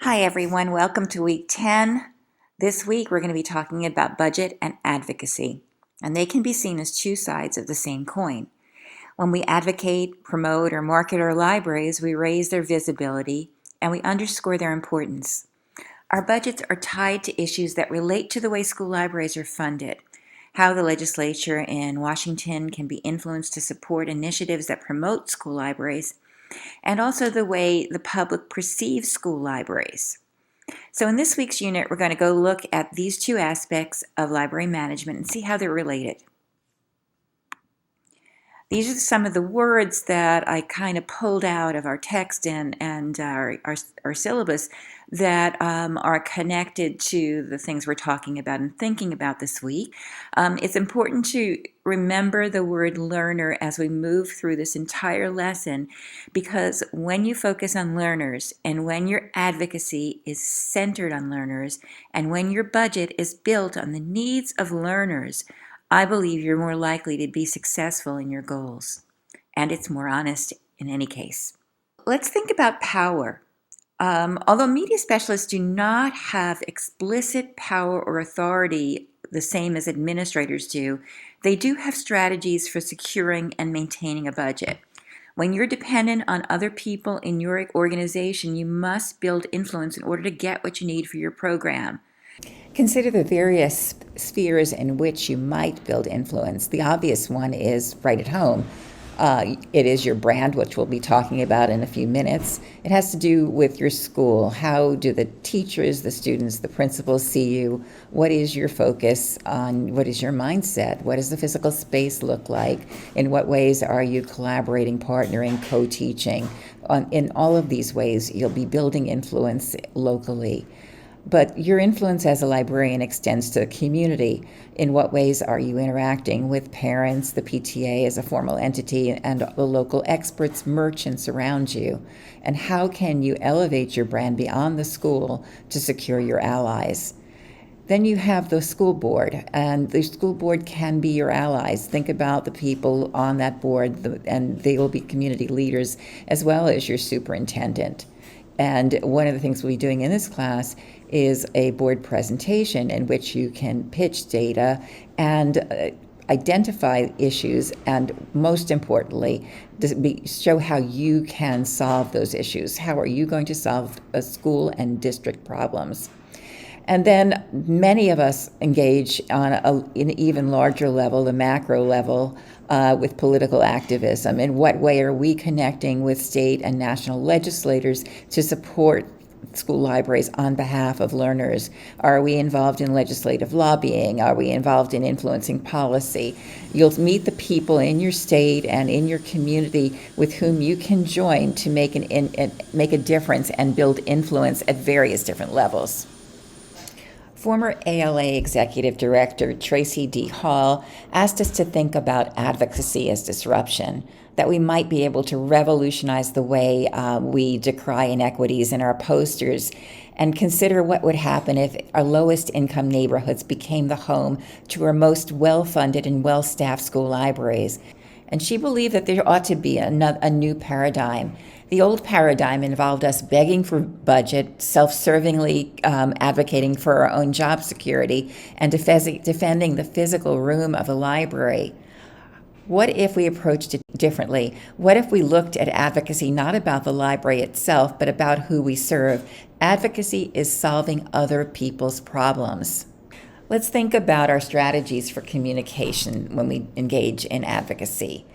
Hi everyone, welcome to week 10. This week we're going to be talking about budget and advocacy, and they can be seen as two sides of the same coin. When we advocate, promote, or market our libraries, we raise their visibility and we underscore their importance. Our budgets are tied to issues that relate to the way school libraries are funded, how the legislature in Washington can be influenced to support initiatives that promote school libraries, and also the way the public perceives school libraries. So in this week's unit, we're going to go look at these two aspects of library management and see how they're related. These are some of the words that I kind of pulled out of our text and our syllabus that are connected to the things we're talking about and thinking about this week. It's important to remember the word learner as we move through this entire lesson, because when you focus on learners and when your advocacy is centered on learners and when your budget is built on the needs of learners, I believe you're more likely to be successful in your goals, and it's more honest in any case. Let's think about power. Although media specialists do not have explicit power or authority the same as administrators do, they do have strategies for securing and maintaining a budget. When you're dependent on other people in your organization, you must build influence in order to get what you need for your program. Consider the various spheres in which you might build influence. The obvious one is right at home. It is your brand, which we'll be talking about in a few minutes. It has to do with your school. How do the teachers, the students, the principals see you? What is your focus on? What is your mindset? What does the physical space look like? In what ways are you collaborating, partnering, co-teaching? In all of these ways, you'll be building influence locally. But your influence as a librarian extends to the community. In what ways are you interacting with parents, the PTA as a formal entity, and the local experts, merchants around you? And how can you elevate your brand beyond the school to secure your allies? Then you have the school board, and the school board can be your allies. Think about the people on that board, and they will be community leaders as well as your superintendent. And one of the things we'll be doing in this class is a board presentation in which you can pitch data and identify issues, and most importantly, show how you can solve those issues. How are you going to solve school and district problems? And then many of us engage on an even larger level, the macro level, with political activism. In what way are we connecting with state and national legislators to support school libraries on behalf of learners? Are we involved in legislative lobbying? Are we involved in influencing policy? You'll meet the people in your state and in your community with whom you can join to make a difference and build influence at various different levels. Former ALA Executive Director Tracy D. Hall asked us to think about advocacy as disruption, that we might be able to revolutionize the way we decry inequities in our posters and consider what would happen if our lowest income neighborhoods became the home to our most well-funded and well-staffed school libraries. And she believed that there ought to be a new paradigm. The old paradigm involved us begging for budget, self-servingly advocating for our own job security, and defending the physical room of a library. What if we approached it differently? What if we looked at advocacy not about the library itself, but about who we serve? Advocacy is solving other people's problems. Let's think about our strategies for communication when we engage in advocacy.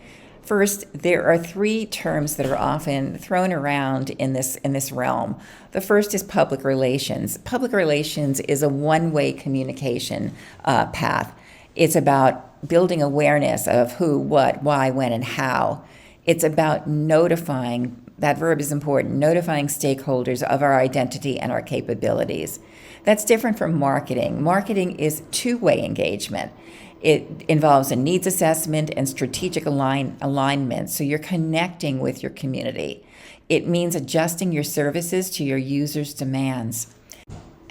First, there are three terms that are often thrown around in this realm. The first is public relations. Public relations is a one-way communication path. It's about building awareness of who, what, why, when, and how. It's about notifying, that verb is important, notifying stakeholders of our identity and our capabilities. That's different from marketing. Marketing is two-way engagement. It involves a needs assessment and strategic alignment, so you're connecting with your community. It means adjusting your services to your users' demands.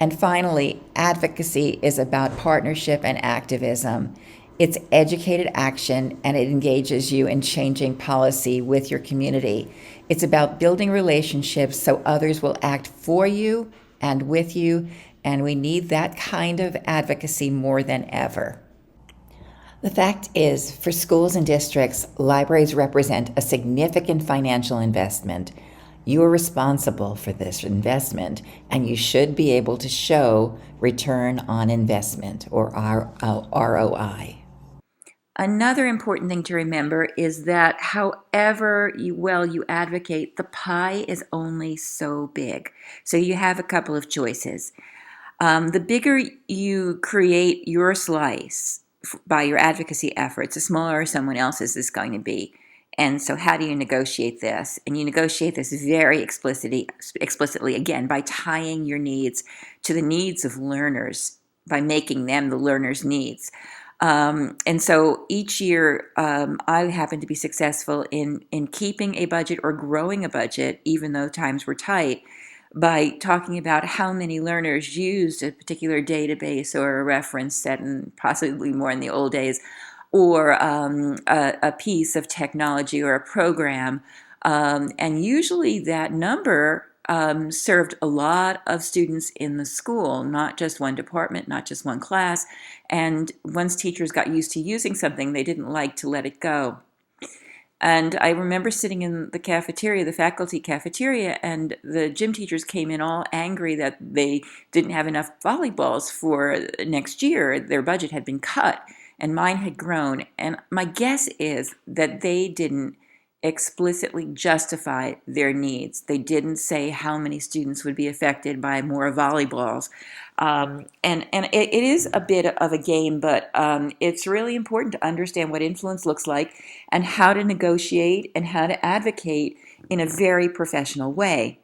And finally, advocacy is about partnership and activism. It's educated action, and it engages you in changing policy with your community. It's about building relationships so others will act for you and with you, and we need that kind of advocacy more than ever. The fact is, for schools and districts, libraries represent a significant financial investment. You are responsible for this investment, and you should be able to show return on investment, or ROI. Another important thing to remember is that however well you advocate, the pie is only so big. So you have a couple of choices. The bigger you create your slice by your advocacy efforts, the smaller someone else's is going to be. And so how do you negotiate this? And you negotiate this very explicitly, again, by tying your needs to the needs of learners, by making them the learner's needs. And so each year, I happen to be successful in keeping a budget or growing a budget, even though times were tight, by talking about how many learners used a particular database or a reference set, and possibly more in the old days, or a piece of technology or a program. And usually that number served a lot of students in the school, not just one department, not just one class. And once teachers got used to using something, they didn't like to let it go. And I remember sitting in the cafeteria, the faculty cafeteria, and the gym teachers came in all angry that they didn't have enough volleyballs for next year. Their budget had been cut, and mine had grown. And my guess is that they didn't explicitly justify their needs. They didn't say how many students would be affected by more volleyballs. And it is a bit of a game, but it's really important to understand what influence looks like and how to negotiate and how to advocate in a very professional way.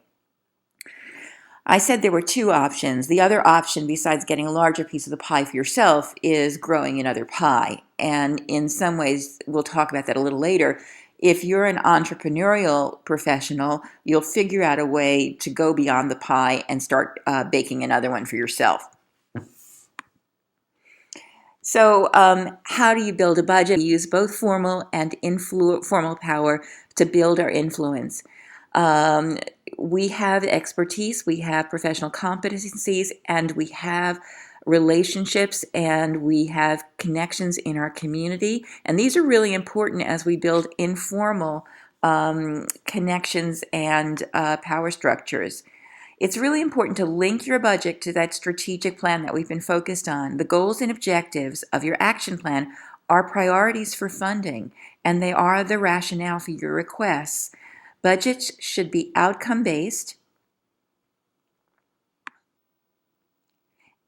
I said there were two options. The other option, besides getting a larger piece of the pie for yourself, is growing another pie. And in some ways, we'll talk about that a little later. If you're an entrepreneurial professional, you'll figure out a way to go beyond the pie and start baking another one for yourself. So how do you build a budget? We use both formal and informal power to build our influence. We have expertise, we have professional competencies, and we have relationships, and we have connections in our community. And these are really important as we build informal connections and power structures. It's really important to link your budget to that strategic plan that we've been focused on. The goals and objectives of your action plan are priorities for funding, and they are the rationale for your requests. Budgets should be outcome-based,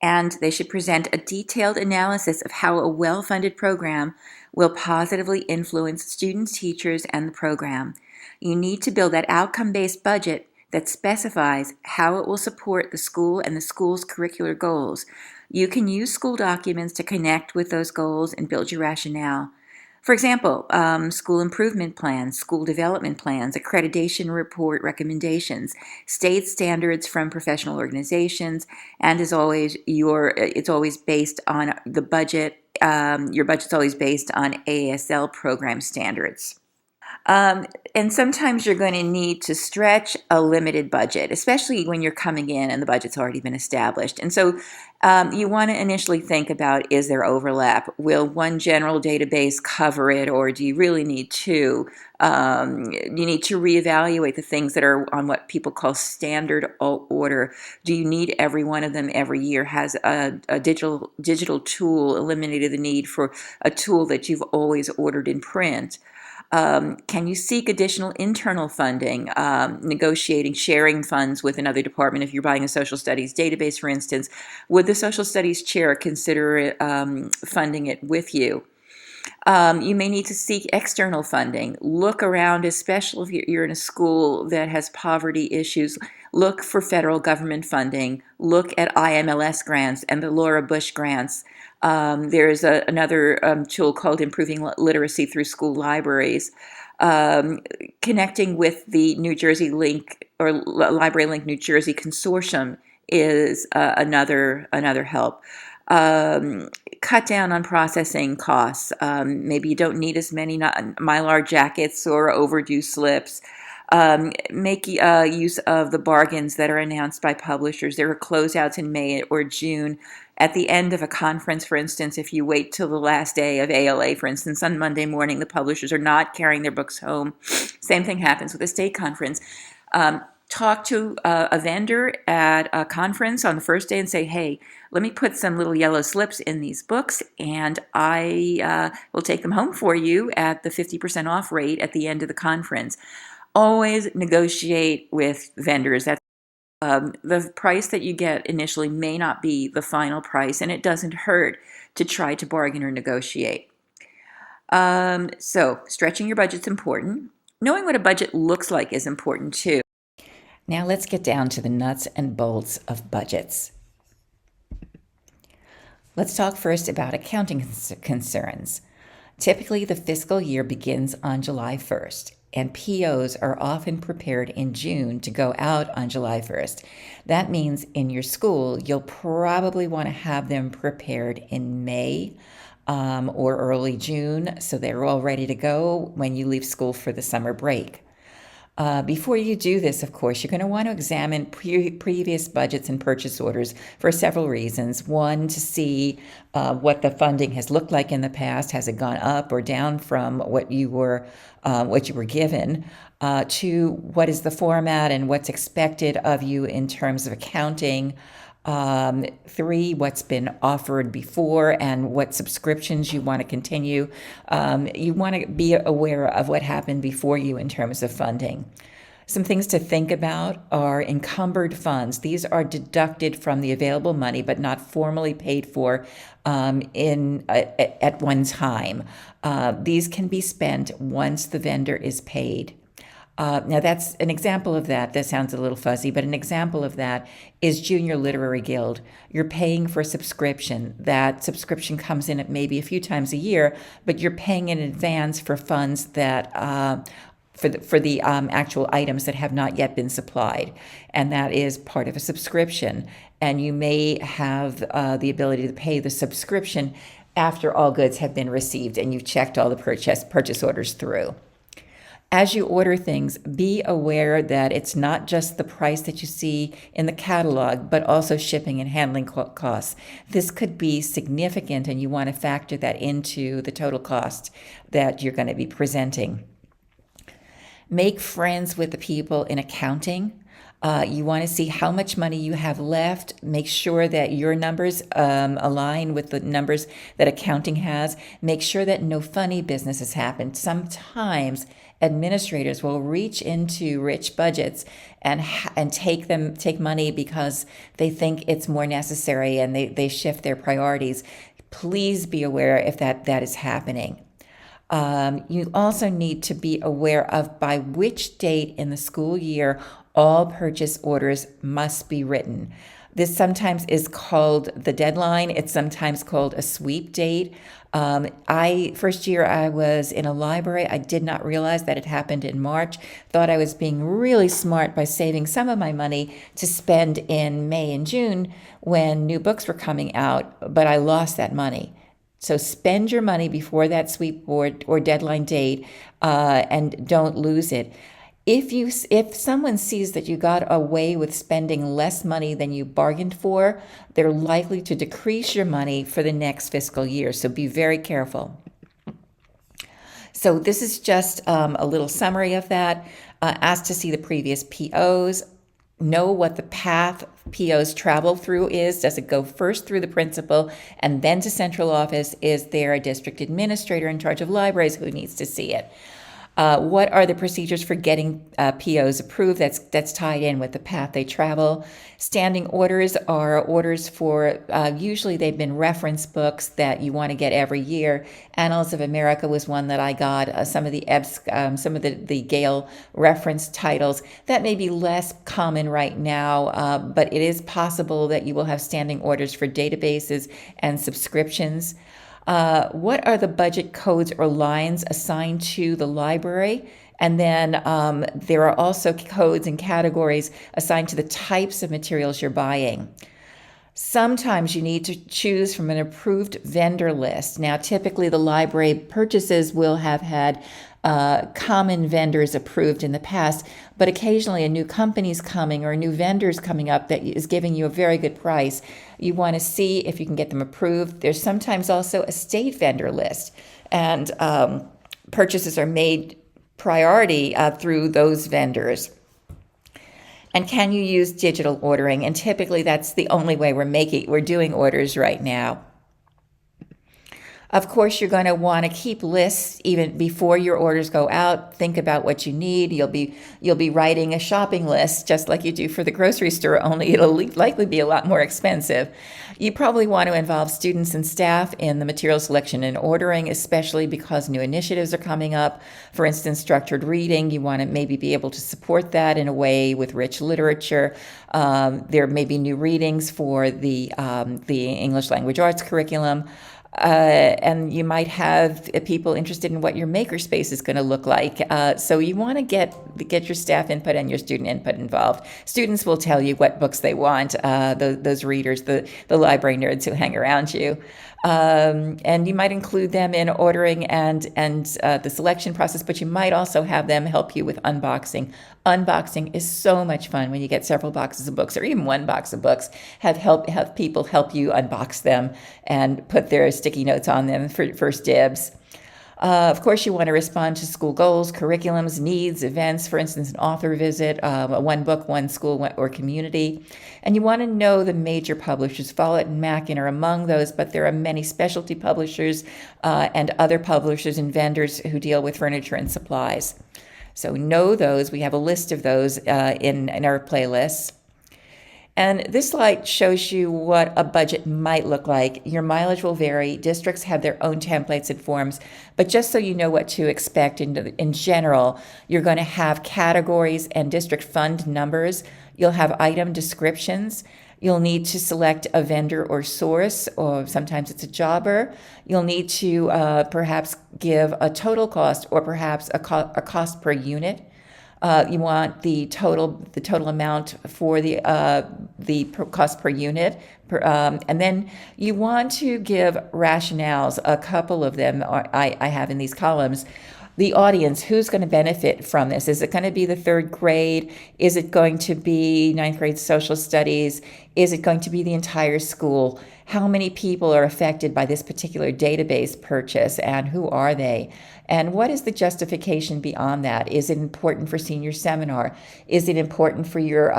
and they should present a detailed analysis of how a well-funded program will positively influence students, teachers, and the program. You need to build that outcome-based budget that specifies how it will support the school and the school's curricular goals. You can use school documents to connect with those goals and build your rationale. For example, school improvement plans, school development plans, accreditation report recommendations, state standards from professional organizations, and as always, it's always based on the budget. Your budget's always based on ASL program standards. And sometimes you're going to need to stretch a limited budget, especially when you're coming in and the budget's already been established. And so you want to initially think about, is there overlap? Will one general database cover it, or do you really need two? You need to reevaluate the things that are on what people call standard order. Do you need every one of them every year? Has a digital tool eliminated the need for a tool that you've always ordered in print? Can you seek additional internal funding, negotiating, sharing funds with another department? If you're buying a social studies database, for instance, would the social studies chair consider funding it with you? You may need to seek external funding. Look around, especially if you're in a school that has poverty issues. Look for federal government funding. Look at IMLS grants and the Laura Bush grants. There's another tool called Improving Literacy Through School Libraries. Connecting with the New Jersey Link or Library Link New Jersey Consortium is another help. Cut down on processing costs. Maybe you don't need as many Mylar jackets or overdue slips. Make use of the bargains that are announced by publishers. There are closeouts in May or June. At the end of a conference, for instance, if you wait till the last day of ALA, for instance, on Monday morning, the publishers are not carrying their books home. Same thing happens with a state conference. Talk to a vendor at a conference on the first day and say, hey, let me put some little yellow slips in these books, and I will take them home for you at the 50% off rate at the end of the conference. Always negotiate with vendors. The price that you get initially may not be the final price, and it doesn't hurt to try to bargain or negotiate. So stretching your budget's important. Knowing what a budget looks like is important too. Now let's get down to the nuts and bolts of budgets. Let's talk first about accounting concerns. Typically, the fiscal year begins on July 1st, and POs are often prepared in June to go out on July 1st. That means in your school, you'll probably want to have them prepared in May or early June, so they're all ready to go when you leave school for the summer break. Before you do this, of course, you're going to want to examine previous budgets and purchase orders for several reasons. One, to see what the funding has looked like in the past. Has it gone up or down from what you were given? Two, what is the format and what's expected of you in terms of accounting? Three, what's been offered before and what subscriptions you want to continue. You want to be aware of what happened before you in terms of funding. Some things to think about are encumbered funds. These are deducted from the available money, but not formally paid for at one time. These can be spent once the vendor is paid. Now, that's an example of that. That sounds a little fuzzy, but an example of that is Junior Literary Guild. You're paying for a subscription. That subscription comes in at maybe a few times a year, but you're paying in advance for funds that for the actual items that have not yet been supplied, and that is part of a subscription. And you may have the ability to pay the subscription after all goods have been received and you've checked all the purchase orders through. As you order things, be aware that it's not just the price that you see in the catalog, but also shipping and handling costs. This could be significant, and you want to factor that into the total cost that you're going to be presenting. Make friends with the people in accounting. You want to see how much money you have left. Make sure that your numbers align with the numbers that accounting has. Make sure that no funny business has happened. Sometimes administrators will reach into rich budgets and take money because they think it's more necessary, and they shift their priorities. Please be aware if that is happening. You also need to be aware of by which date in the school year all purchase orders must be written. This sometimes is called the deadline. It's sometimes called a sweep date. First year I was in a library, I did not realize that it happened in March. Thought I was being really smart by saving some of my money to spend in May and June when new books were coming out, but I lost that money. So spend your money before that sweep or deadline date, and don't lose it. If someone sees that you got away with spending less money than you bargained for, they're likely to decrease your money for the next fiscal year. So be very careful. So this is just a little summary of that. Ask to see the previous POs. Know what the path POs travel through is. Does it go first through the principal and then to central office? Is there a district administrator in charge of libraries who needs to see it? What are the procedures for getting POs approved? That's tied in with the path they travel. Standing orders are orders for, usually they've been reference books that you want to get every year. Annals of America was one that I got. Some of the Gale reference titles. That may be less common right now, but it is possible that you will have standing orders for databases and subscriptions. What are the budget codes or lines assigned to the library? And then there are also codes and categories assigned to the types of materials you're buying. Sometimes you need to choose from an approved vendor list. Now, typically the library purchases will have had common vendors approved in the past, but occasionally a new company's coming or a new vendor's coming up that is giving you a very good price. You want to see if you can get them approved. There's sometimes also a state vendor list, and purchases are made priority through those vendors. And can you use digital ordering? And typically that's the only way we're doing orders right now. Of course, you're going to want to keep lists even before your orders go out. Think about what you need. You'll be writing a shopping list just like you do for the grocery store, only it'll likely be a lot more expensive. You probably want to involve students and staff in the material selection and ordering, especially because new initiatives are coming up. For instance, structured reading, you want to maybe be able to support that in a way with rich literature. There may be new readings for the English language arts curriculum. And you might have people interested in what your makerspace is going to look like. So you want to get your staff input and your student input involved. Students will tell you what books they want, those readers, the library nerds who hang around you. And you might include them in ordering and the selection process, but you might also have them help you with unboxing. Unboxing is so much fun when you get several boxes of books or even one box of books. Have people help you unbox them and put their sticky notes on them for first dibs. Of course, you want to respond to school goals, curriculums, needs, events, for instance, an author visit, one book, one school, or community. And you want to know the major publishers. Follett and Mackin are among those, but there are many specialty publishers and other publishers and vendors who deal with furniture and supplies. So know those. We have a list of those in our playlists. And this slide shows you what a budget might look like. Your mileage will vary. Districts have their own templates and forms, but just so you know what to expect in general, you're going to have categories and district fund numbers. You'll have item descriptions. You'll need to select a vendor or source, or sometimes it's a jobber. You'll need to perhaps give a total cost or perhaps a cost per unit. You want the total amount for the cost per unit, and then you want to give rationales. A couple of them I have in these columns. The audience, who's going to benefit from this? Is it going to be the third grade? Is it going to be ninth grade social studies? Is it going to be the entire school? How many people are affected by this particular database purchase, and who are they? And what is the justification beyond that? Is it important for senior seminar? Is it important for your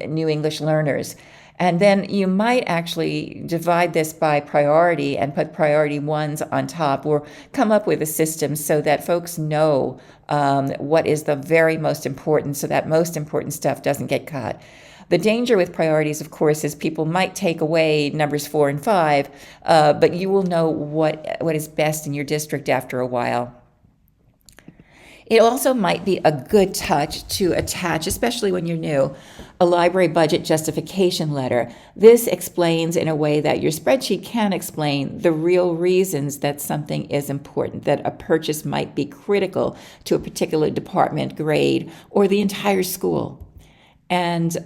new English learners? And then you might actually divide this by priority and put priority ones on top, or come up with a system so that folks know what is the very most important, so that most important stuff doesn't get cut. The danger with priorities, of course, is people might take away numbers 4 and 5, but you will know what is best in your district after a while. It also might be a good touch to attach, especially when you're new, a library budget justification letter. This explains in a way that your spreadsheet can explain the real reasons that something is important, that a purchase might be critical to a particular department, grade, or the entire school. And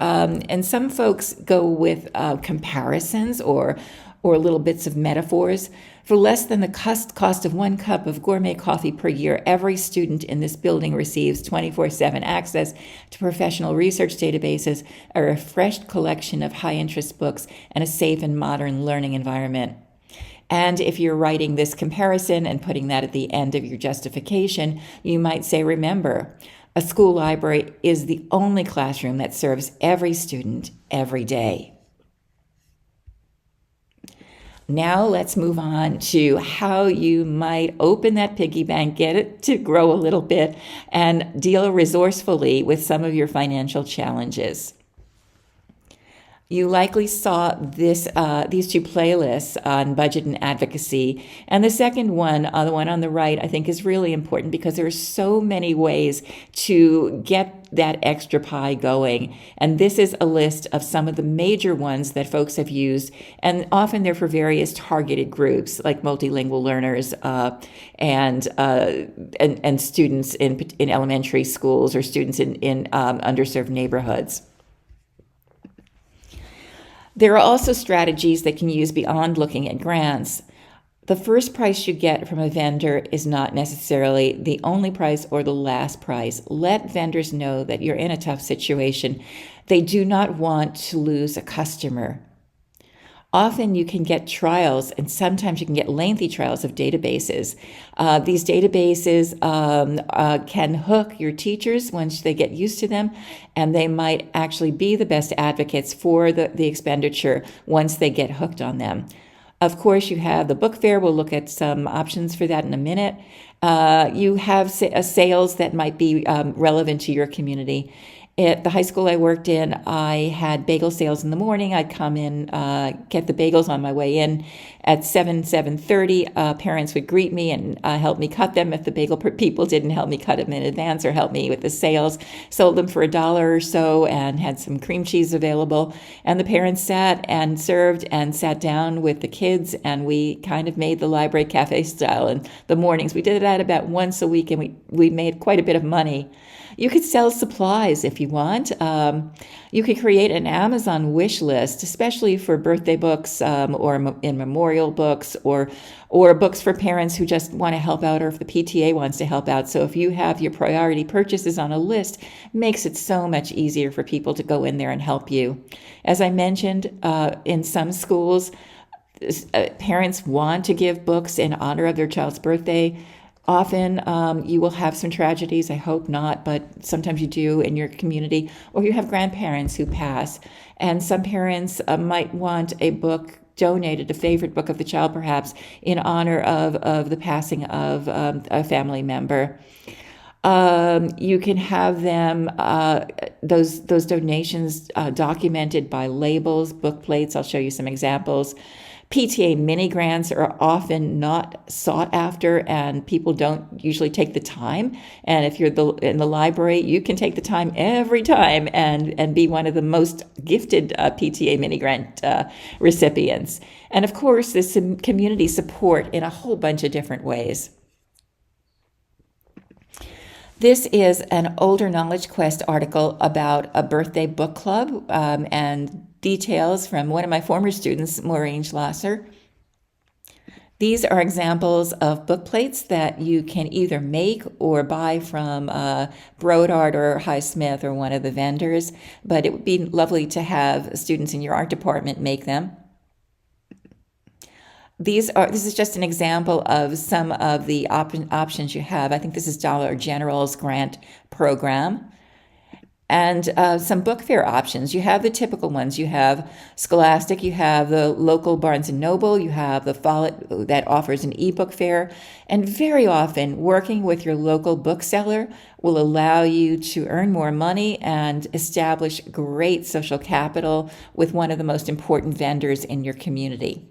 some folks go with comparisons or little bits of metaphors. For less than the cost of 1 cup of gourmet coffee per year, every student in this building receives 24/7 access to professional research databases, a refreshed collection of high-interest books, and a safe and modern learning environment. And if you're writing this comparison and putting that at the end of your justification, you might say, remember, a school library is the only classroom that serves every student every day. Now let's move on to how you might open that piggy bank, get it to grow a little bit, and deal resourcefully with some of your financial challenges. You likely saw these two playlists on budget and advocacy. And the second one, the one on the right, I think is really important because there are so many ways to get that extra pie going. And this is a list of some of the major ones that folks have used. And often they're for various targeted groups like multilingual learners and students in elementary schools or students in underserved neighborhoods. There are also strategies that can use beyond looking at grants. The first price you get from a vendor is not necessarily the only price or the last price. Let vendors know that you're in a tough situation. They do not want to lose a customer. Often you can get trials, and sometimes you can get lengthy trials of databases. These databases can hook your teachers once they get used to them, and they might actually be the best advocates for the expenditure once they get hooked on them. Of course, you have the book fair. We'll look at some options for that in a minute. You have sales that might be relevant to your community. At the high school I worked in, I had bagel sales in the morning. I'd come in, get the bagels on my way in at 7:30. Parents would greet me and help me cut them if the bagel people didn't help me cut them in advance or help me with the sales. Sold them for $1 or so and had some cream cheese available. And the parents sat and served and sat down with the kids, and we kind of made the library cafe style in the mornings. We did that about once a week, and we made quite a bit of money. You could sell supplies if you want. You could create an Amazon wish list, especially for birthday books or in memorial books or books for parents who just want to help out, or if the PTA wants to help out. So if you have your priority purchases on a list, it makes it so much easier for people to go in there and help you. As I mentioned, in some schools, parents want to give books in honor of their child's birthday. Often you will have some tragedies, I hope not, but sometimes you do in your community, or you have grandparents who pass. And some parents might want a book donated, a favorite book of the child perhaps, in honor of the passing of a family member. You can have them, those donations documented by labels, book plates. I'll show you some examples. PTA mini grants are often not sought after, and people don't usually take the time. And if you're in the library, you can take the time every time and be one of the most gifted PTA mini grant recipients. And of course, there's some community support in a whole bunch of different ways. This is an older Knowledge Quest article about a birthday book club and details from one of my former students, Maureen Schlosser. These are examples of book plates that you can either make or buy from Brodart or Highsmith or one of the vendors, but it would be lovely to have students in your art department make them. This is just an example of some of the options you have. I think this is Dollar General's grant program. And some book fair options. You have the typical ones. You have Scholastic, you have the local Barnes & Noble, you have the Follett that offers an ebook fair. And very often, working with your local bookseller will allow you to earn more money and establish great social capital with one of the most important vendors in your community.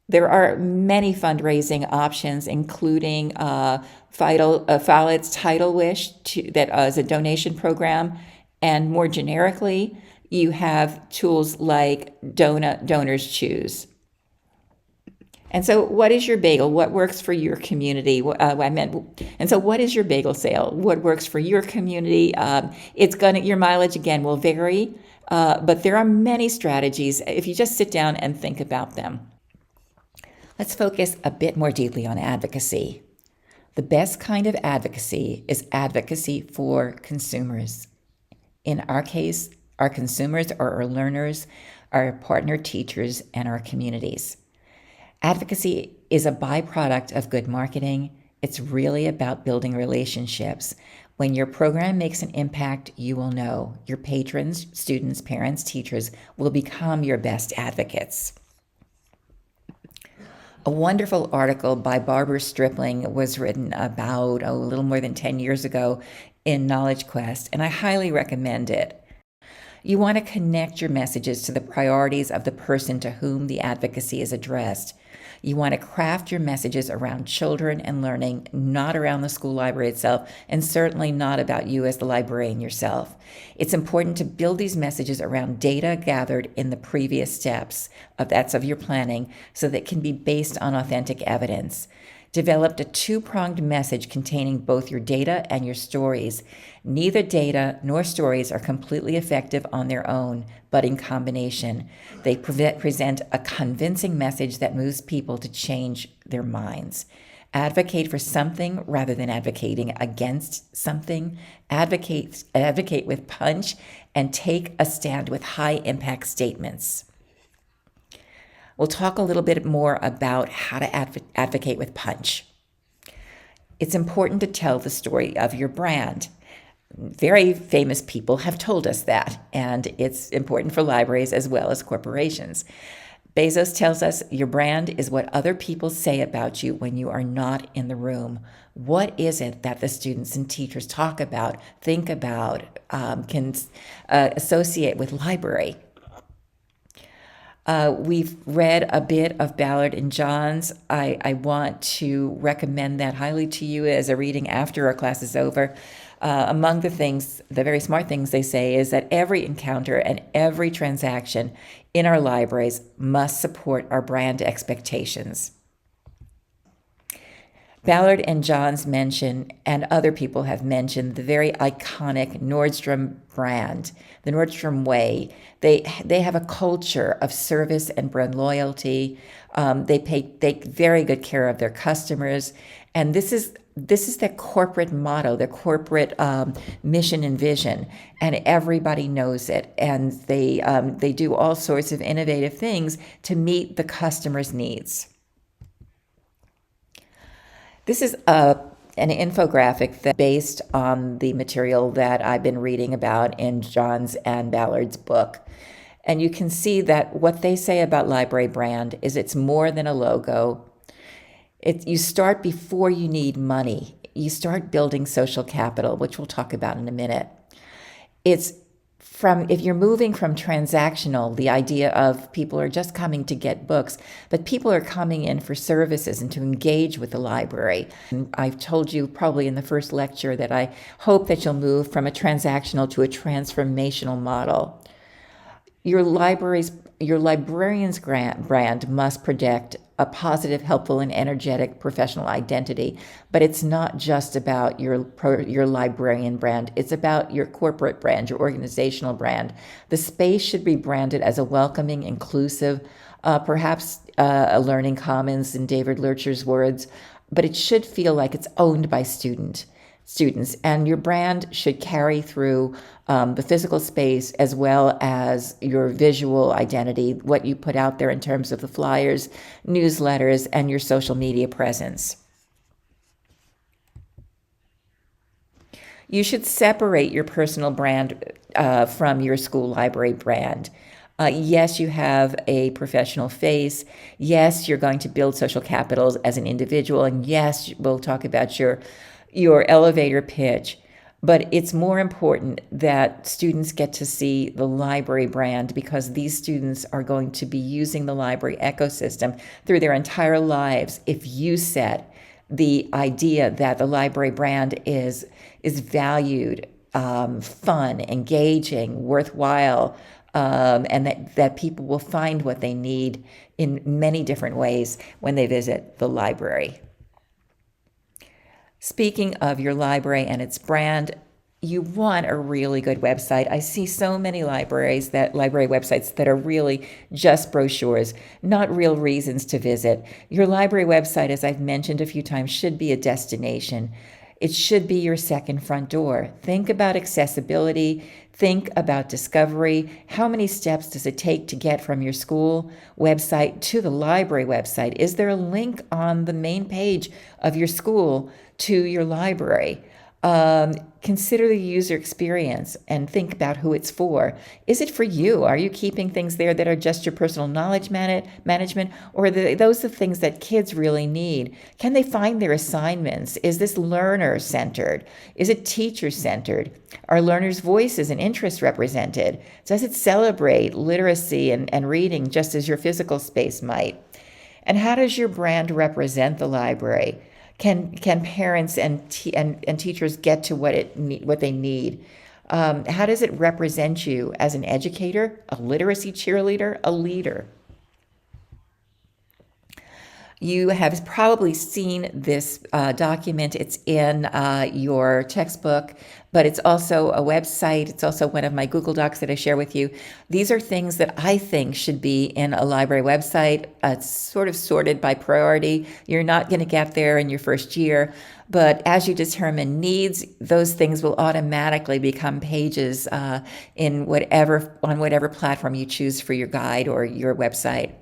There are many fundraising options, including Follett's Title Wish that is a donation program. And more generically, you have tools like Donors Choose. And so what is your bagel? What works for your community? And so what is your bagel sale? What works for your community? Your mileage, again, will vary, but there are many strategies if you just sit down and think about them. Let's focus a bit more deeply on advocacy. The best kind of advocacy is advocacy for consumers. In our case, our consumers are our learners, our partner teachers, and our communities. Advocacy is a byproduct of good marketing. It's really about building relationships. When your program makes an impact, you will know. Your patrons, students, parents, teachers will become your best advocates. A wonderful article by Barbara Stripling was written about a little more than 10 years ago in Knowledge Quest, and I highly recommend it. You want to connect your messages to the priorities of the person to whom the advocacy is addressed. You want to craft your messages around children and learning, not around the school library itself, and certainly not about you as the librarian yourself. It's important to build these messages around data gathered in the previous steps of your planning so that it can be based on authentic evidence. developed a two-pronged message containing both your data and your stories. Neither data nor stories are completely effective on their own, but in combination. They present a convincing message that moves people to change their minds. Advocate for something rather than advocating against something. Advocate with punch, and take a stand with high impact statements. We'll talk a little bit more about how to advocate with punch. It's important to tell the story of your brand. Very famous people have told us that, and it's important for libraries as well as corporations. Bezos tells us your brand is what other people say about you when you are not in the room. What is it that the students and teachers talk about, think about, can associate with library? We've read a bit of Ballard and Johns. I want to recommend that highly to you as a reading after our class is over. Among the things, the very smart things they say is that every encounter and every transaction in our libraries must support our brand expectations. Ballard and Johns mention, and other people have mentioned, the very iconic Nordstrom brand, the Nordstrom Way. They have a culture of service and brand loyalty. They take very good care of their customers, and this is their corporate motto, their corporate mission and vision, and everybody knows it. And they do all sorts of innovative things to meet the customer's needs. This is an infographic that's based on the material that I've been reading about in Johns and Ballard's book. And you can see that what they say about library brand is it's more than a logo. You start before you need money. You start building social capital, which we'll talk about in a minute. If you're moving from transactional, the idea of people are just coming to get books, but people are coming in for services and to engage with the library. And I've told you probably in the first lecture that I hope that you'll move from a transactional to a transformational model. Your librarian's brand must project a positive, helpful, and energetic professional identity. But it's not just about your librarian brand. It's about your corporate brand, your organizational brand. The space should be branded as a welcoming, inclusive, perhaps a learning commons in David Lurcher's words, but it should feel like it's owned by students. And your brand should carry through the physical space as well as your visual identity, what you put out there in terms of the flyers, newsletters, and your social media presence. You should separate your personal brand from your school library brand. Yes, you have a professional face. Yes, you're going to build social capitals as an individual. And yes, we'll talk about your elevator pitch, but it's more important that students get to see the library brand because these students are going to be using the library ecosystem through their entire lives. If you set the idea that the library brand is valued, fun, engaging, worthwhile, and that people will find what they need in many different ways when they visit the library. Speaking of your library and its brand, you want a really good website. I see so many library websites that are really just brochures, not real reasons to visit. Your library website, as I've mentioned a few times, should be a destination. It should be your second front door. Think about accessibility. Think about discovery. How many steps does it take to get from your school website to the library website? Is there a link on the main page of your school to your library? Consider the user experience and think about who it's for. Is it for you? Are you keeping things there that are just your personal knowledge management, or are those the things that kids really need? Can they find their assignments? Is this learner-centered? Is it teacher-centered? Are learners' voices and interests represented? Does it celebrate literacy and reading just as your physical space might? And how does your brand represent the library? Can parents and teachers get to what they need? How does it represent you as an educator, a literacy cheerleader, a leader? You have probably seen this document. It's in your textbook, but it's also a website. It's also one of my Google Docs that I share with you. These are things that I think should be in a library website, sort of sorted by priority. You're not going to get there in your first year, but as you determine needs, those things will automatically become pages in whatever platform you choose for your guide or your website.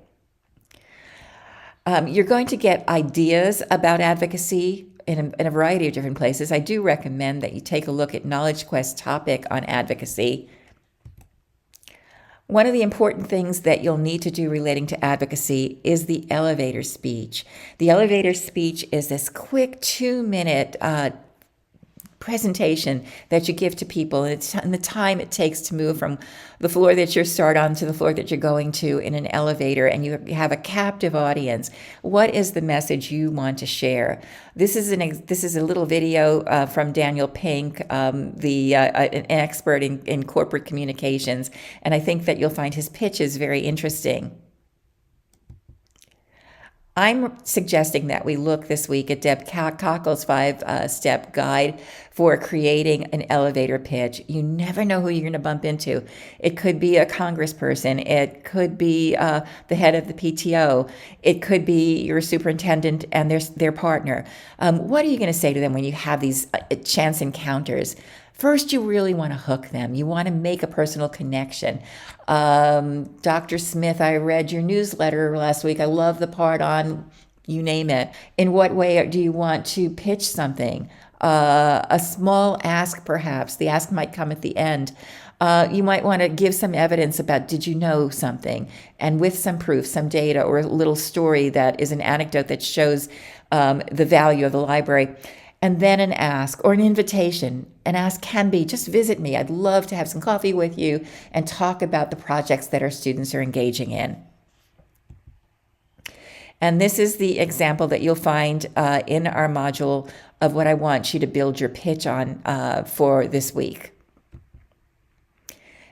You're going to get ideas about advocacy in a variety of different places. I do recommend that you take a look at Knowledge Quest's topic on advocacy. One of the important things that you'll need to do relating to advocacy is the elevator speech. The elevator speech is this quick 2-minute presentation that you give to people, and the time it takes to move from the floor that you start on to the floor that you're going to in an elevator, and you have a captive audience. What is the message you want to share? This is a little video from Daniel Pink, an expert in corporate communications, and I think that you'll find his pitches very interesting. I'm suggesting that we look this week at Deb Cockle's 5-step guide for creating an elevator pitch. You never know who you're going to bump into. It could be a congressperson. It could be the head of the PTO. It could be your superintendent and their partner. What are you going to say to them when you have these chance encounters? First, you really want to hook them. You want to make a personal connection. Dr. Smith, I read your newsletter last week. I love the part on you name it. In what way do you want to pitch something? A small ask, perhaps. The ask might come at the end. You might want to give some evidence about did you know something, and with some proof, some data, or a little story that is an anecdote that shows the value of the library. And then an ask or an invitation. An ask can be, just visit me. I'd love to have some coffee with you and talk about the projects that our students are engaging in. And this is the example that you'll find in our module of what I want you to build your pitch on for this week.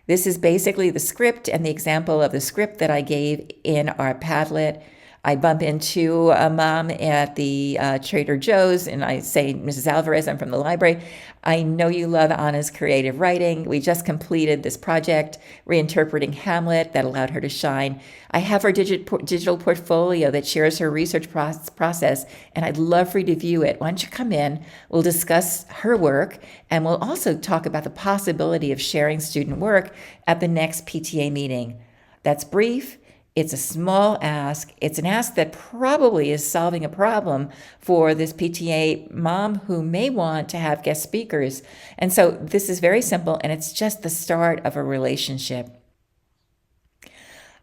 This is basically the script and the example of the script that I gave in our Padlet. I bump into a mom at the Trader Joe's, and I say, Mrs. Alvarez, I'm from the library. I know you love Anna's creative writing. We just completed this project, reinterpreting Hamlet, that allowed her to shine. I have her digital portfolio that shares her research process, and I'd love for you to view it. Why don't you come in? We'll discuss her work, and we'll also talk about the possibility of sharing student work at the next PTA meeting. That's brief. It's a small ask. It's an ask that probably is solving a problem for this PTA mom who may want to have guest speakers. And so this is very simple, and it's just the start of a relationship.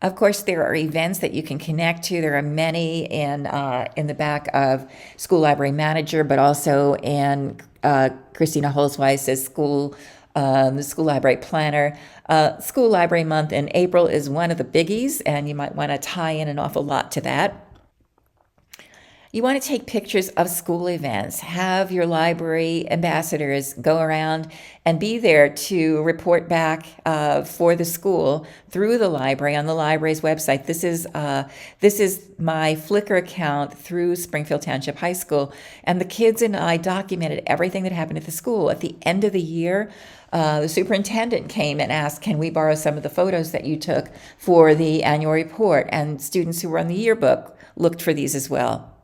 Of course, there are events that you can connect to. There are many in the back of School Library Manager, but also in Christina Holzweiss's the School Library Planner. School Library Month in April is one of the biggies, and you might want to tie in an awful lot to that. You want to take pictures of school events. Have your library ambassadors go around and be there to report back for the school through the library on the library's website. This is my Flickr account through Springfield Township High School, and the kids and I documented everything that happened at the school. At the end of the year, the superintendent came and asked, can we borrow some of the photos that you took for the annual report? And students who were on the yearbook looked for these as well.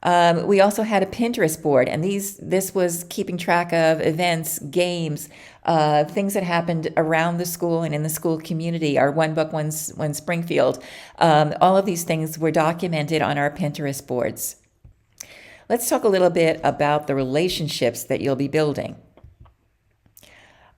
We also had a Pinterest board, and this was keeping track of events, games, things that happened around the school and in the school community. Our One Book, One Springfield. All of these things were documented on our Pinterest boards. Let's talk a little bit about the relationships that you'll be building.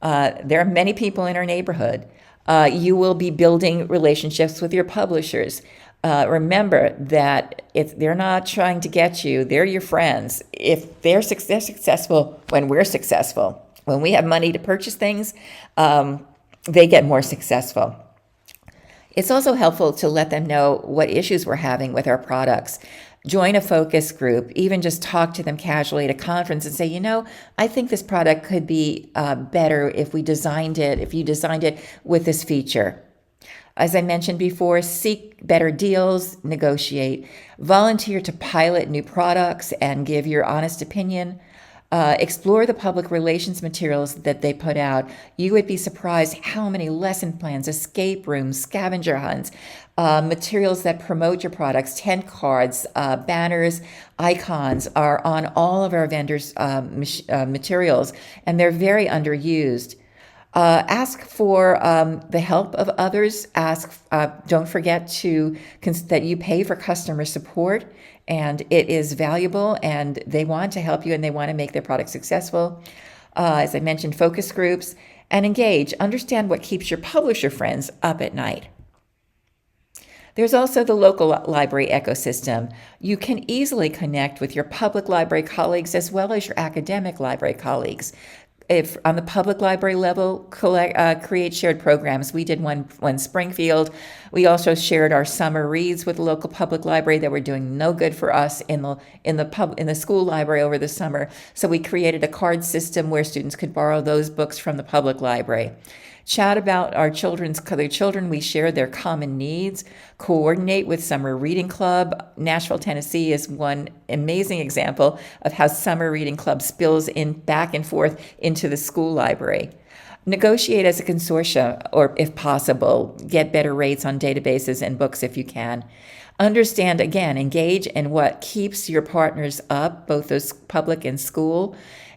There are many people in our neighborhood. You will be building relationships with your publishers. Remember that if they're not trying to get you, they're your friends. If they're successful when we're successful, when we have money to purchase things, they get more successful. It's also helpful to let them know what issues we're having with our products. Join a focus group, even just talk to them casually at a conference and say, I think this product could be better if you designed it with this feature. As I mentioned before, seek better deals, negotiate, volunteer to pilot new products and give your honest opinion. Explore the public relations materials that they put out. You would be surprised how many lesson plans, escape rooms, scavenger hunts, materials that promote your products, tent cards, banners, icons are on all of our vendors' materials, and they're very underused. Ask for the help of others. Don't forget that you pay for customer support, and it is valuable, and they want to help you, and they want to make their product successful. As I mentioned, focus groups, and engage. Understand what keeps your publisher friends up at night. There's also the local library ecosystem. You can easily connect with your public library colleagues as well as your academic library colleagues. If on the public library level, create shared programs. We did one Springfield. We also shared our summer reads with the local public library that were doing no good for us in the school library over the summer. So we created a card system where students could borrow those books from the public library. Chat about their children. We share their common needs. Coordinate with Summer Reading Club. Nashville, Tennessee is one amazing example of how Summer Reading Club spills in back and forth into the school library. Negotiate as a consortium, or if possible, get better rates on databases and books if you can. Understand, again, engage in what keeps your partners up, both those public and school.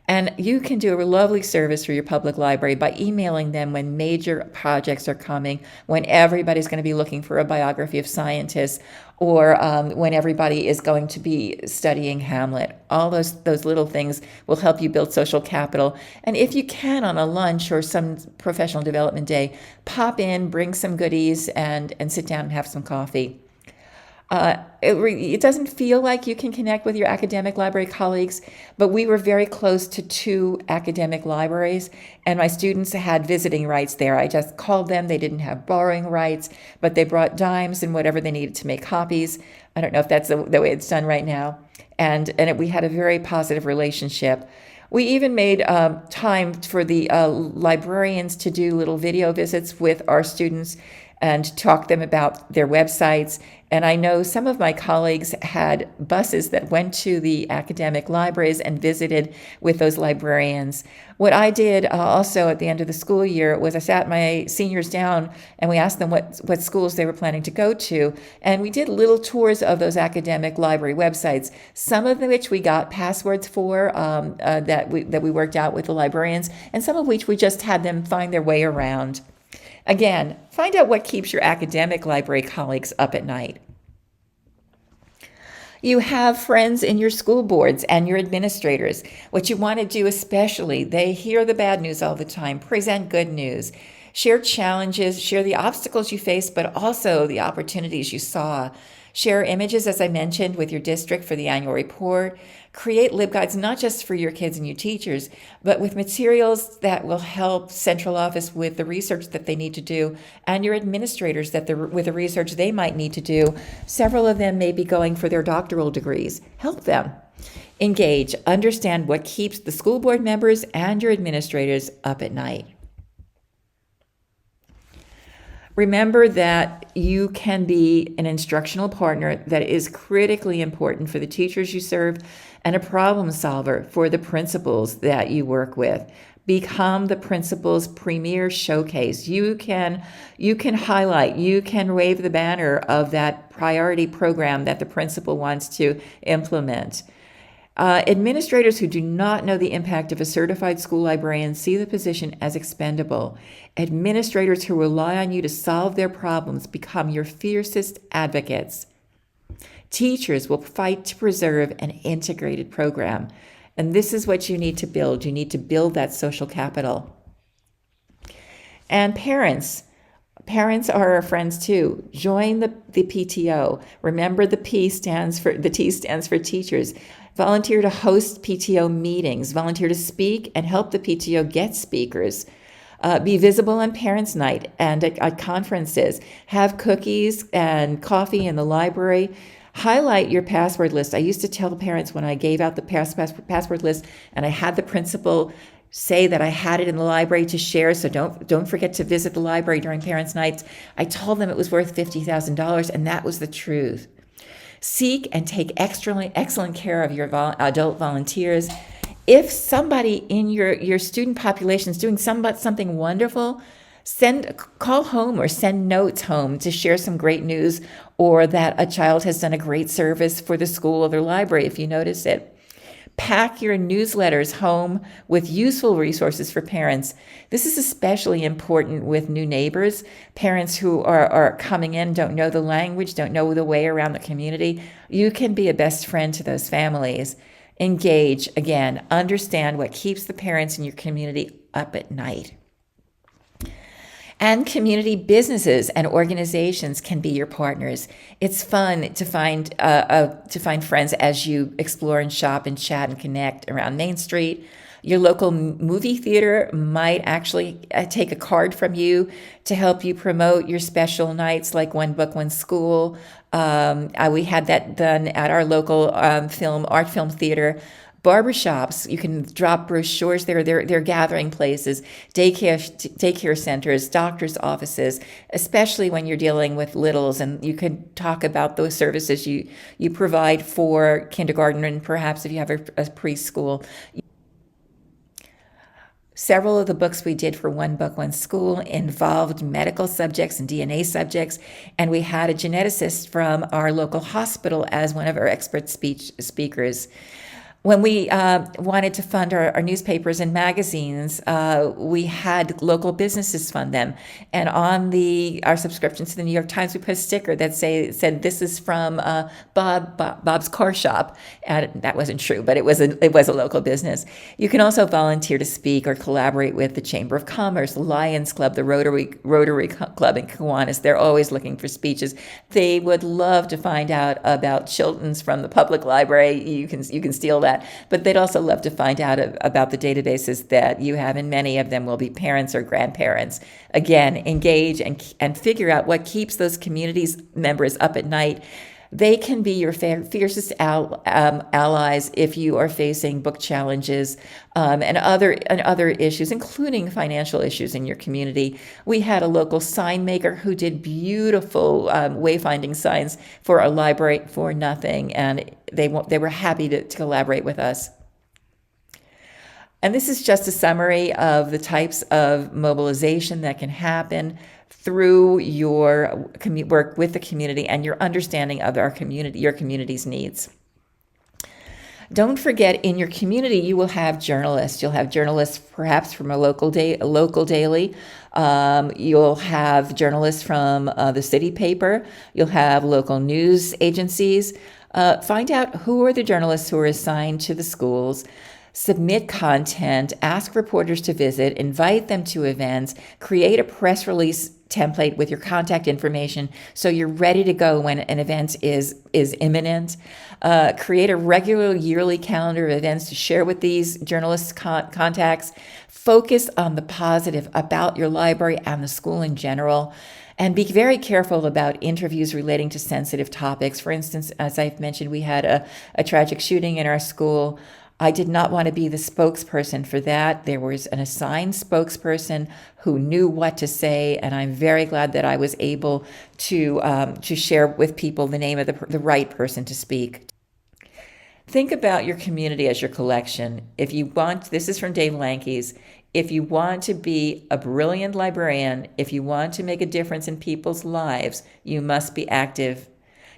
And you can do a lovely service for your public library by emailing them when major projects are coming, when everybody's going to be looking for a biography of scientists, or when everybody is going to be studying Hamlet. All those little things will help you build social capital. And if you can, on a lunch or some professional development day, pop in, bring some goodies, and sit down and have some coffee. It doesn't feel like you can connect with your academic library colleagues, but we were very close to 2 academic libraries, and my students had visiting rights there. I just called them. They didn't have borrowing rights, but they brought dimes and whatever they needed to make copies. I don't know if that's the way it's done right now. And we had a very positive relationship. We even made time for the librarians to do little video visits with our students and talk them about their websites. And I know some of my colleagues had buses that went to the academic libraries and visited with those librarians. What I did also at the end of the school year was I sat my seniors down and we asked them what schools they were planning to go to. And we did little tours of those academic library websites, some of which we got passwords for that we worked out with the librarians, and some of which we just had them find their way around. Again, find out what keeps your academic library colleagues up at night. You have friends in your school boards and your administrators. What you want to do especially, they hear the bad news all the time. Present good news. Share challenges, share the obstacles you face, but also the opportunities you saw. Share images, as I mentioned, with your district for the annual report. Create LibGuides, not just for your kids and your teachers, but with materials that will help central office with the research that they need to do, and your administrators with the research they might need to do. Several of them may be going for their doctoral degrees. Help them. Engage. Understand what keeps the school board members and your administrators up at night. Remember that you can be an instructional partner that is critically important for the teachers you serve and a problem solver for the principals that you work with. Become the principal's premier showcase. You can highlight, you can wave the banner of that priority program that the principal wants to implement. Administrators who do not know the impact of a certified school librarian see the position as expendable. Administrators who rely on you to solve their problems become your fiercest advocates. Teachers will fight to preserve an integrated program. And this is what you need to build. You need to build that social capital. And parents are our friends too. Join the PTO. Remember the T stands for teachers. Volunteer to host PTO meetings. Volunteer to speak and help the PTO get speakers. Be visible on Parents' Night and at conferences. Have cookies and coffee in the library. Highlight your password list. I used to tell parents when I gave out the password list and I had the principal say that I had it in the library to share, so don't forget to visit the library during parents' nights. I told them it was worth $50,000, and that was the truth. Seek and take excellent care of your adult volunteers. If somebody in your student population is doing something wonderful, call home or send notes home to share some great news, or that a child has done a great service for the school or their library if you notice it. Pack your newsletters home with useful resources for parents. This is especially important with new neighbors, parents who are coming in, don't know the language, don't know the way around the community. You can be a best friend to those families. Engage, again, understand what keeps the parents in your community up at night. And community businesses and organizations can be your partners. It's fun to find friends as you explore and shop and chat and connect around Main Street. Your local movie theater might actually take a card from you to help you promote your special nights, like One Book, One School. We had that done at our local art film theater. Barbershops, you can drop brochures there. They're gathering places, daycare centers, doctors' offices, especially when you're dealing with littles, and you can talk about those services you provide for kindergarten, and perhaps if you have a preschool. Several of the books we did for One Book, One School involved medical subjects and DNA subjects, and we had a geneticist from our local hospital as one of our expert speakers. When we wanted to fund our newspapers and magazines, we had local businesses fund them. And on our subscriptions to the New York Times, we put a sticker that said, "This is from Bob's Car Shop." And that wasn't true, but it was a local business. You can also volunteer to speak or collaborate with the Chamber of Commerce, the Lions Club, the Rotary Club in Kiwanis. They're always looking for speeches. They would love to find out about Chilton's from the public library. You can steal that. But they'd also love to find out about the databases that you have, and many of them will be parents or grandparents. Again, engage and figure out what keeps those communities members up at night. They can be your fiercest allies if you are facing book challenges and other issues, including financial issues in your community. We had a local sign maker who did beautiful wayfinding signs for our library for nothing, and they were happy to collaborate with us. And this is just a summary of the types of mobilization that can happen through your work with the community and your understanding of your community's needs. Don't forget, in your community, you will have journalists. You'll have journalists perhaps from a local daily. You'll have journalists from the city paper. You'll have local news agencies. Find out who are the journalists who are assigned to the schools. Submit content, ask reporters to visit, invite them to events, create a press release template with your contact information so you're ready to go when an event is imminent. Create a regular yearly calendar of events to share with these journalists' contacts. Focus on the positive about your library and the school in general. And be very careful about interviews relating to sensitive topics. For instance, as I've mentioned, we had a tragic shooting in our school. I did not want to be the spokesperson for that. There was an assigned spokesperson who knew what to say, and I'm very glad that I was able to share with people the name of the right person to speak. Think about your community as your collection. If you want, this is from Dave Lanke's, if you want to be a brilliant librarian, if you want to make a difference in people's lives, you must be active.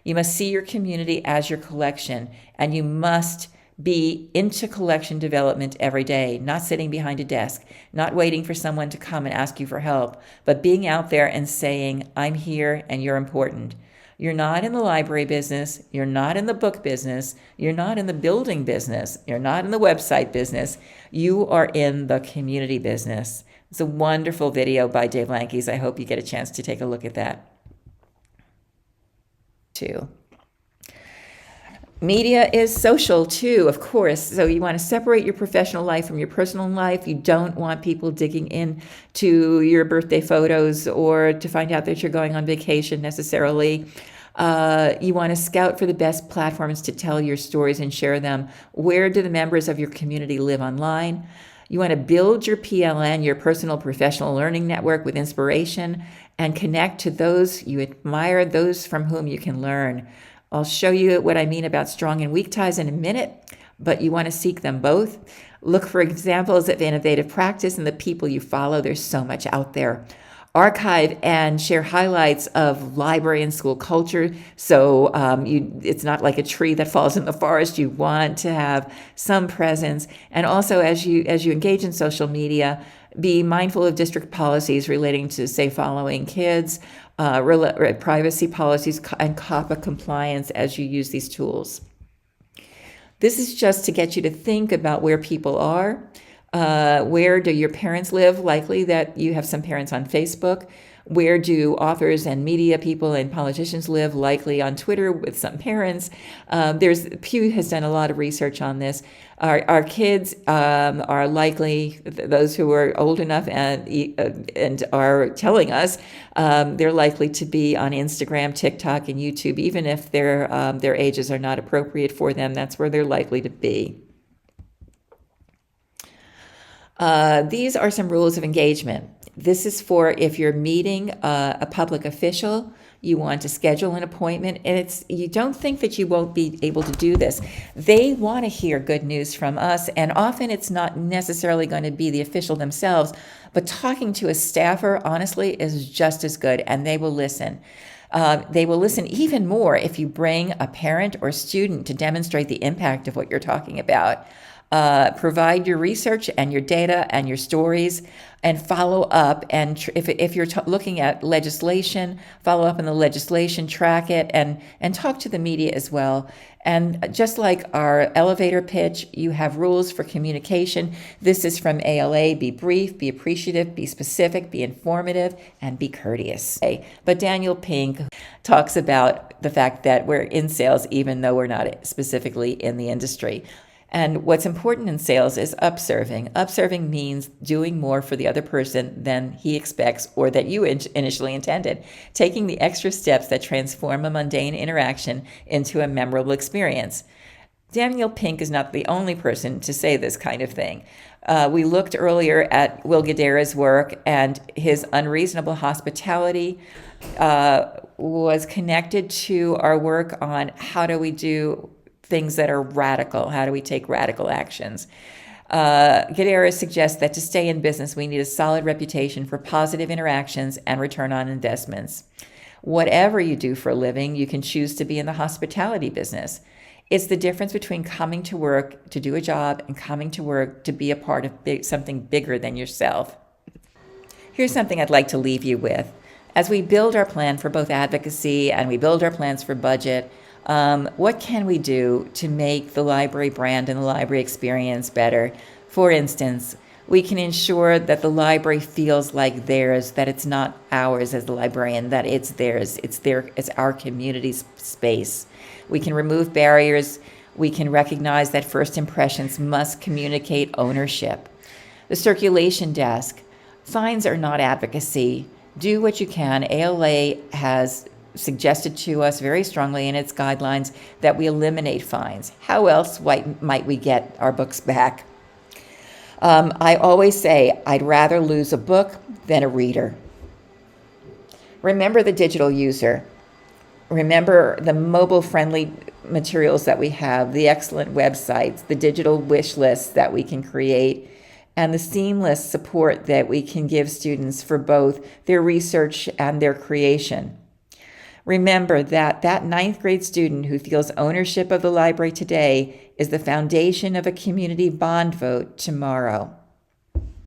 You must see your community as your collection, and you must be into collection development every day, not sitting behind a desk, not waiting for someone to come and ask you for help, but being out there and saying, "I'm here and you're important." You're not in the library business. You're not in the book business. You're not in the building business. You're not in the website business. You are in the community business. It's a wonderful video by Dave Lanke's. I hope you get a chance to take a look at that too. Media is social too, of course. So you want to separate your professional life from your personal life. You don't want people digging into your birthday photos or to find out that you're going on vacation necessarily. You want to scout for the best platforms to tell your stories and share them. Where do the members of your community live online? You want to build your PLN, your personal professional learning network, with inspiration, and connect to those you admire, those from whom you can learn. I'll show you what I mean about strong and weak ties in a minute, but you want to seek them both. Look for examples of innovative practice in the people you follow. There's so much out there. Archive and share highlights of library and school culture. So it's not like a tree that falls in the forest. You want to have some presence. And also, as you engage in social media, be mindful of district policies relating to, say, following kids, privacy policies, and COPPA compliance as you use these tools. This is just to get you to think about where people are. Where do your parents live? Likely that you have some parents on Facebook. Where do authors and media people and politicians live? Likely on Twitter with some parents. Pew has done a lot of research on this. Our kids are likely, those who are old enough and are telling us, they're likely to be on Instagram, TikTok, and YouTube. Even if their ages are not appropriate for them, that's where they're likely to be. These are some rules of engagement. This is for if you're meeting a public official, you want to schedule an appointment, and you don't think that you won't be able to do this. They want to hear good news from us, and often it's not necessarily going to be the official themselves, but talking to a staffer, honestly, is just as good, and they will listen. They will listen even more if you bring a parent or student to demonstrate the impact of what you're talking about. Provide your research and your data and your stories, and follow up. And if you're looking at legislation, follow up on the legislation, track it, and talk to the media as well. And just like our elevator pitch, you have rules for communication. This is from ALA: be brief, be appreciative, be specific, be informative, and be courteous. But Daniel Pink talks about the fact that we're in sales even though we're not specifically in the industry. And what's important in sales is upserving. Upserving means doing more for the other person than he expects or that you initially intended, taking the extra steps that transform a mundane interaction into a memorable experience. Daniel Pink is not the only person to say this kind of thing. We looked earlier at Will Guidera's work, and his unreasonable hospitality was connected to our work on how do we do things that are radical. How do we take radical actions? Guidera suggests that to stay in business, we need a solid reputation for positive interactions and return on investments. Whatever you do for a living, you can choose to be in the hospitality business. It's the difference between coming to work to do a job and coming to work to be a part of something bigger than yourself. Here's something I'd like to leave you with. As we build our plan for both advocacy and we build our plans for budget, what can we do to make the library brand and the library experience better? For instance, we can ensure that the library feels like theirs, that it's not ours as the librarian, that it's theirs, it's our community's space. We can remove barriers. We can recognize that first impressions must communicate ownership. The circulation desk. Fines are not advocacy. Do what you can. ALA has suggested to us very strongly in its guidelines that we eliminate fines. How else might we get our books back? I always say I'd rather lose a book than a reader. Remember the digital user. Remember the mobile-friendly materials that we have, the excellent websites, the digital wish lists that we can create, and the seamless support that we can give students for both their research and their creation. Remember that ninth grade student who feels ownership of the library today is the foundation of a community bond vote tomorrow.